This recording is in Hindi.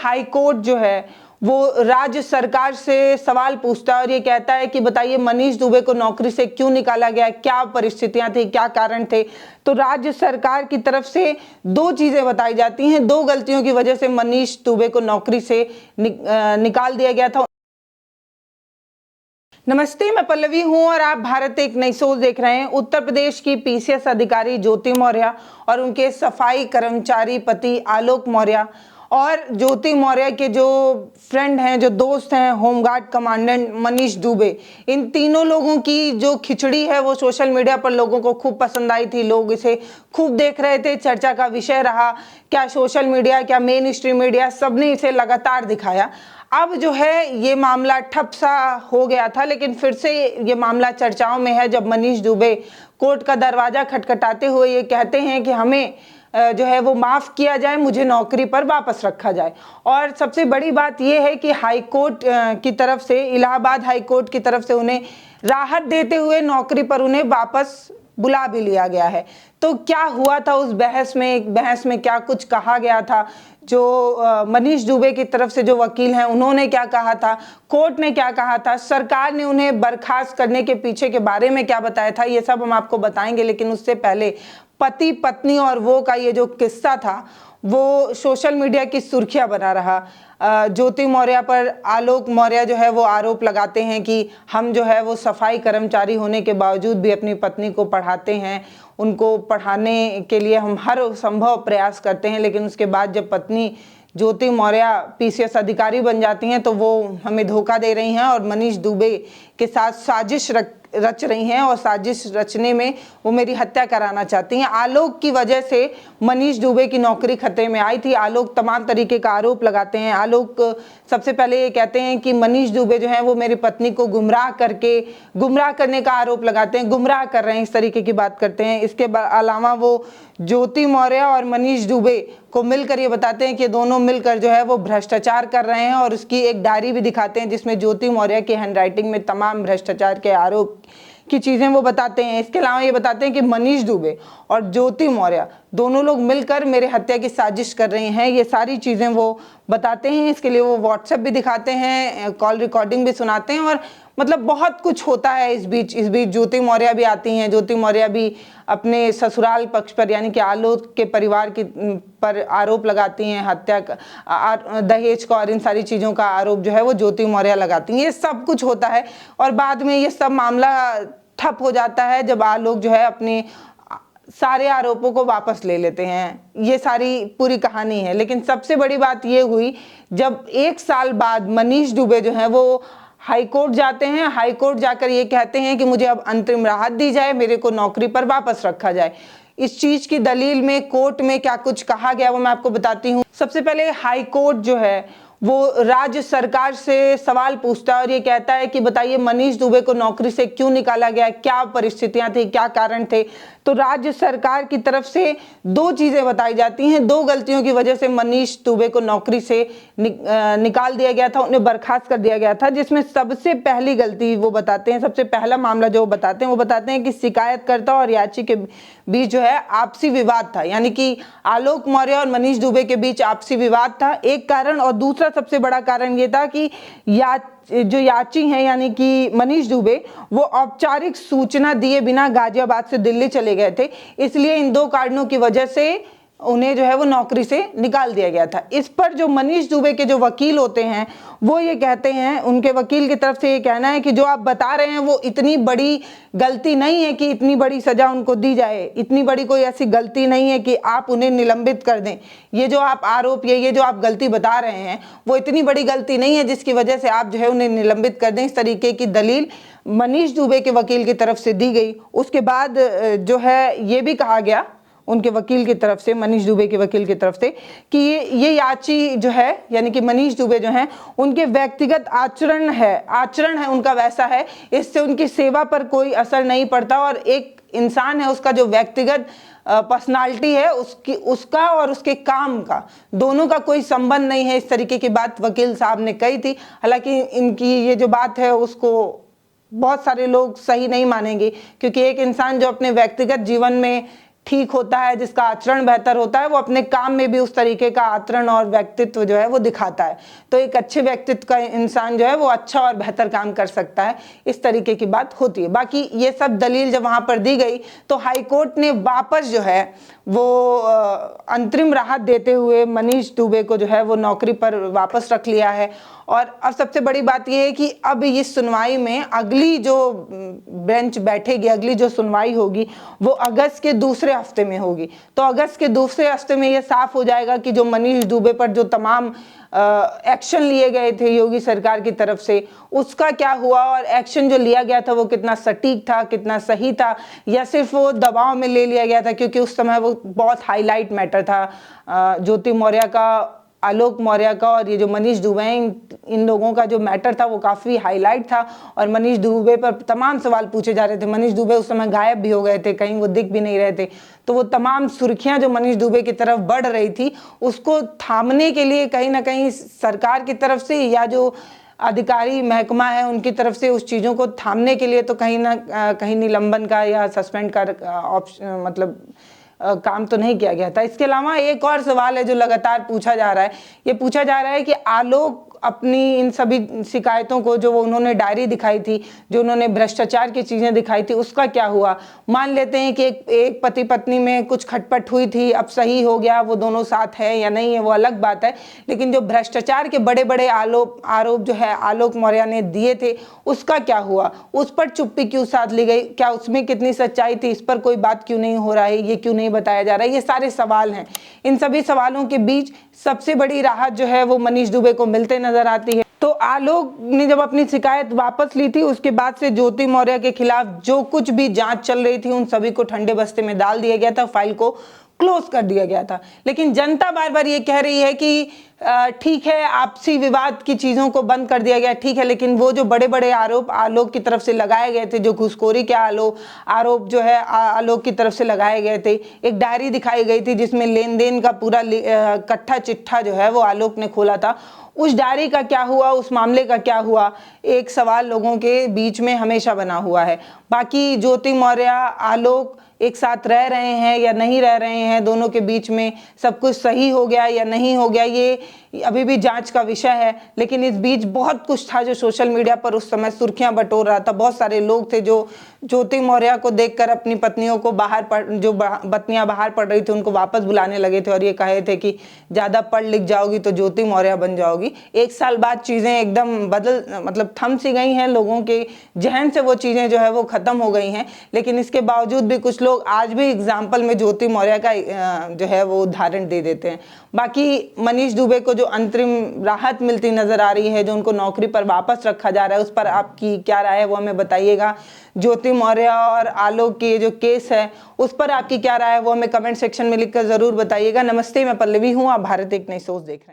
हाई कोर्ट जो है वो राज्य सरकार से सवाल पूछता है और ये कहता है कि बताइए मनीष दुबे को नौकरी से क्यों निकाला गया, क्या परिस्थितियां थी, क्या कारण थे। तो राज्य सरकार की तरफ से दो चीजें बताई जाती हैं। दो गलतियों की वजह से मनीष दुबे को नौकरी से निकाल दिया गया था। नमस्ते, मैं पल्लवी हूं और आप भारत एक नई सोच देख रहे हैं। उत्तर प्रदेश की पीसीएस अधिकारी ज्योति मौर्य और उनके सफाई कर्मचारी पति आलोक मौर्य और ज्योति मौर्य के जो फ्रेंड हैं, जो दोस्त हैं, होमगार्ड कमांडेंट मनीष दुबे, इन तीनों लोगों की जो खिचड़ी है वो सोशल मीडिया पर लोगों को खूब पसंद आई थी। लोग इसे खूब देख रहे थे, चर्चा का विषय रहा। क्या सोशल मीडिया, क्या मेन स्ट्रीम मीडिया, सबने इसे लगातार दिखाया। अब जो है ये मामला ठप सा हो गया था, लेकिन फिर से ये मामला चर्चाओं में है जब मनीष दुबे कोर्ट का दरवाजा खटखटाते हुए ये कहते हैं कि हमें जो है वो माफ़ किया जाए, मुझे नौकरी पर वापस रखा जाए। और सबसे बड़ी बात ये है कि हाई कोर्ट की तरफ से, इलाहाबाद हाई कोर्ट की तरफ से उन्हें राहत देते हुए नौकरी पर उन्हें वापस बुला भी लिया गया है। तो क्या हुआ था उस बहस में क्या कुछ कहा गया था, जो मनीष दुबे की तरफ से जो वकील हैं उन्होंने क्या कहा था, कोर्ट ने क्या कहा था, सरकार ने उन्हें बर्खास्त करने के पीछे के बारे में क्या बताया था, ये सब हम आपको बताएंगे। लेकिन उससे पहले पति पत्नी और वो का ये जो किस्सा था वो सोशल मीडिया की सुर्खियां बना रहा। ज्योति मौर्य पर आलोक मौर्य जो है वो आरोप लगाते हैं कि हम जो है वो सफाई कर्मचारी होने के बावजूद भी अपनी पत्नी को पढ़ाते हैं, उनको पढ़ाने के लिए हम हर संभव प्रयास करते हैं। लेकिन उसके बाद जब पत्नी ज्योति मौर्य पीसीएस अधिकारी बन जाती हैं तो वो हमें धोखा दे रही हैं और मनीष दुबे के साथ साजिश रच रही हैं और साजिश रचने में वो मेरी हत्या कराना चाहती हैं। आलोक की वजह से मनीष दुबे की नौकरी खतरे में आई थी। आलोक तमाम तरीके का आरोप लगाते हैं। आलोक सबसे पहले ये कहते हैं कि मनीष दुबे जो है वो मेरी पत्नी को गुमराह करने का आरोप लगाते हैं, गुमराह कर रहे हैं, इस तरीके की बात करते हैं। इसके अलावा वो ज्योति मौर्य और मनीष दुबे को मिलकर ये बताते हैं कि दोनों मिलकर जो है वो भ्रष्टाचार कर रहे हैं और उसकी एक डायरी भी दिखाते हैं जिसमें ज्योति मौर्य की हैंडराइटिंग में तमाम भ्रष्टाचार के आरोप की चीज़ें वो बताते हैं। इसके अलावा ये बताते हैं कि मनीष दुबे और ज्योति मौर्य दोनों लोग मिलकर मेरे हत्या की साजिश कर रहे हैं। ये सारी चीज़ें वो बताते हैं। इसके लिए वो व्हाट्सएप भी दिखाते हैं, कॉल रिकॉर्डिंग भी सुनाते हैं और मतलब बहुत कुछ होता है। इस बीच ज्योति मौर्य भी आती हैं। ज्योति मौर्य भी अपने ससुराल पक्ष पर यानी कि आलोक के परिवार की पर आरोप लगाती हैं, हत्या का, दहेज का और इन सारी चीज़ों का आरोप जो है वो ज्योति मौर्य लगाती हैं। ये सब कुछ होता है और बाद में ये सब मामला ठप हो जाता है जब आलोक जो है अपने सारे आरोपों को वापस ले लेते हैं। ये सारी पूरी कहानी है। लेकिन सबसे बड़ी बात ये हुई जब 1 साल बाद मनीष दुबे जो है वो हाई कोर्ट जाते हैं। हाई कोर्ट जाकर ये कहते हैं कि मुझे अब अंतरिम राहत दी जाए, मेरे को नौकरी पर वापस रखा जाए। इस चीज़ की दलील में कोर्ट में क्या कुछ कहा गया वो मैं आपको बताती हूँ। सबसे पहले हाई कोर्ट जो है वो राज्य सरकार से सवाल पूछता है और ये कहता है कि बताइए मनीष दुबे को नौकरी से क्यों निकाला गया, क्या परिस्थितियां थी, क्या कारण थे। तो राज्य सरकार की तरफ से दो चीज़ें बताई जाती हैं। दो गलतियों की वजह से मनीष दुबे को नौकरी से निकाल दिया गया था, उन्हें बर्खास्त कर दिया गया था। जिसमें सबसे पहली गलती वो बताते हैं, सबसे पहला मामला जो वो बताते हैं कि शिकायतकर्ता और याची के बीच जो है आपसी विवाद था। यानी कि आलोक मौर्य और मनीष दुबे के बीच आपसी विवाद था, एक कारण। और दूसरा सबसे बड़ा कारण ये था कि जो याची हैं यानी कि मनीष दुबे वो औपचारिक सूचना दिए बिना गाजियाबाद से दिल्ली चले गए थे। इसलिए इन दो कारणों की वजह से उन्हें जो है वो नौकरी से निकाल दिया गया था। इस पर जो मनीष दुबे के जो वकील होते हैं वो ये कहते हैं, उनके वकील की तरफ से ये कहना है कि जो आप बता रहे हैं वो इतनी बड़ी गलती नहीं है कि इतनी बड़ी सजा उनको दी जाए, इतनी बड़ी कोई ऐसी गलती नहीं है कि आप उन्हें निलंबित कर दें। ये जो आप आरोप, ये जो आप गलती बता रहे हैं वो इतनी बड़ी गलती नहीं है जिसकी वजह से आप जो है उन्हें निलंबित कर दें। इस तरीके की दलील मनीष दुबे के वकील की तरफ से दी गई। उसके बाद जो है ये भी कहा गया उनके वकील की तरफ से, मनीष दुबे के वकील की तरफ से, कि ये याची जो है यानी कि मनीष दुबे जो हैं उनके व्यक्तिगत आचरण है उनका वैसा है, इससे उनकी सेवा पर कोई असर नहीं पड़ता और एक इंसान है उसका जो व्यक्तिगत पर्सनालिटी है उसका और उसके काम का दोनों का कोई संबंध नहीं है। इस तरीके की बात वकील साहब ने कही थी। हालांकि इनकी ये जो बात है उसको बहुत सारे लोग सही नहीं मानेंगे, क्योंकि एक इंसान जो अपने व्यक्तिगत जीवन में ठीक होता है, जिसका आचरण बेहतर होता है, वो अपने काम में भी उस तरीके का आचरण और व्यक्तित्व जो है वो दिखाता है। तो एक अच्छे व्यक्तित्व का इंसान जो है वो अच्छा और बेहतर काम कर सकता है, इस तरीके की बात होती है। बाकी ये सब दलील जब वहाँ पर दी गई तो हाई कोर्ट ने वापस जो है वो अंतरिम राहत देते हुए मनीष दुबे को जो है वो नौकरी पर वापस रख लिया है। और अब सबसे बड़ी बात यह है कि अब इस सुनवाई में अगली जो बेंच बैठेगी, अगली जो सुनवाई होगी वो अगस्त के दूसरे हफ्ते में होगी। तो अगस्त के दूसरे हफ्ते में ये साफ हो जाएगा कि जो मनीष दुबे पर जो तमाम एक्शन लिए गए थे योगी सरकार की तरफ से, उसका क्या हुआ और एक्शन जो लिया गया था वो कितना सटीक था, कितना सही था, या सिर्फ वो दबाव में ले लिया गया था क्योंकि उस समय वो बहुत हाईलाइट मैटर था। ज्योति मौर्य का, आलोक मौर्य का और ये जो मनीष दुबे, इन लोगों का जो मैटर था वो काफ़ी हाईलाइट था और मनीष दुबे पर तमाम सवाल पूछे जा रहे थे। मनीष दुबे उस समय गायब भी हो गए थे, कहीं वो दिख भी नहीं रहे थे। तो वो तमाम सुर्खियां जो मनीष दुबे की तरफ बढ़ रही थी उसको थामने के लिए कहीं ना कहीं सरकार की तरफ से या जो अधिकारी महकमा है उनकी तरफ से उस चीज़ों को थामने के लिए तो कहीं ना कहीं निलंबन का या सस्पेंड का ऑप्शन, मतलब काम तो नहीं किया गया था। इसके अलावा एक और सवाल है जो लगातार पूछा जा रहा है, ये पूछा जा रहा है कि आलोक अपनी इन सभी शिकायतों को, जो वो उन्होंने डायरी दिखाई थी, जो उन्होंने भ्रष्टाचार की चीज़ें दिखाई थी, उसका क्या हुआ। मान लेते हैं कि एक पति पत्नी में कुछ खटपट हुई थी, अब सही हो गया, वो दोनों साथ है या नहीं है वो अलग बात है, लेकिन जो भ्रष्टाचार के बड़े बड़े आरोप जो है आलोक मौर्य ने दिए थे उसका क्या हुआ, उस पर चुप्पी क्यों साध ली गई, क्या उसमें कितनी सच्चाई थी, इस पर कोई बात क्यों नहीं हो रहा है, ये क्यों नहीं बताया जा रहा है। ये सारे सवाल हैं। इन सभी सवालों के बीच सबसे बड़ी राहत जो है वो मनीष दुबे को मिलते नजर आती है। तो आलोक ने जब अपनी शिकायत वापस ली थी उसके बाद से ज्योति मौर्य के खिलाफ जो कुछ भी जांच चल रही थी उन सभी को ठंडे बस्ते में डाल दिया गया था, फाइल को क्लोज कर दिया गया था। लेकिन जनता बार बार ये कह रही है कि ठीक है, आपसी विवाद की चीज़ों को बंद कर दिया गया, ठीक है, लेकिन वो जो बड़े बड़े आरोप आलोक की तरफ से लगाए गए थे, जो घूसखोरी के आरोप जो है आलोक की तरफ से लगाए गए थे, एक डायरी दिखाई गई थी जिसमें लेन देन का पूरा कट्ठा चिट्ठा जो है वो आलोक ने खोला था। उस डायरी का क्या हुआ, उस मामले का क्या हुआ, एक सवाल लोगों के बीच में हमेशा बना हुआ है। बाकी ज्योति मौर्य, आलोक एक साथ रह रहे हैं या नहीं रह रहे हैं, दोनों के बीच में सब कुछ सही हो गया या नहीं हो गया, ये अभी भी जांच का विषय है। लेकिन इस बीच बहुत कुछ था जो सोशल मीडिया पर उस समय सुर्खियां बटोर रहा था। बहुत सारे लोग थे जो ज्योति मौर्य को देखकर अपनी पत्नियों को पत्नियां बाहर पढ़ रही थी उनको वापस बुलाने लगे थे और ये कहे थे कि ज़्यादा पढ़ लिख जाओगी तो ज्योति मौर्य बन जाओगी। एक साल बाद चीज़ें एकदम थम सी गई हैं, लोगों के जहन से वो चीज़ें जो है वो ख़त्म हो गई हैं। लेकिन इसके बावजूद भी कुछ लोग आज भी एग्जाम्पल में ज्योति मौर्य का जो है वो उदाहरण दे देते हैं। बाकी मनीष दुबे को जो अंतरिम राहत मिलती नजर आ रही है, जो उनको नौकरी पर वापस रखा जा रहा है, उस पर आपकी क्या राय है वो हमें बताइएगा। ज्योति मौर्य और आलोक की जो केस है उस पर आपकी क्या राय है वो हमें कमेंट सेक्शन में लिखकर जरूर बताइएगा। नमस्ते, मैं पल्लवी हूँ, आप भारत एक नई सोच देख रहे हैं।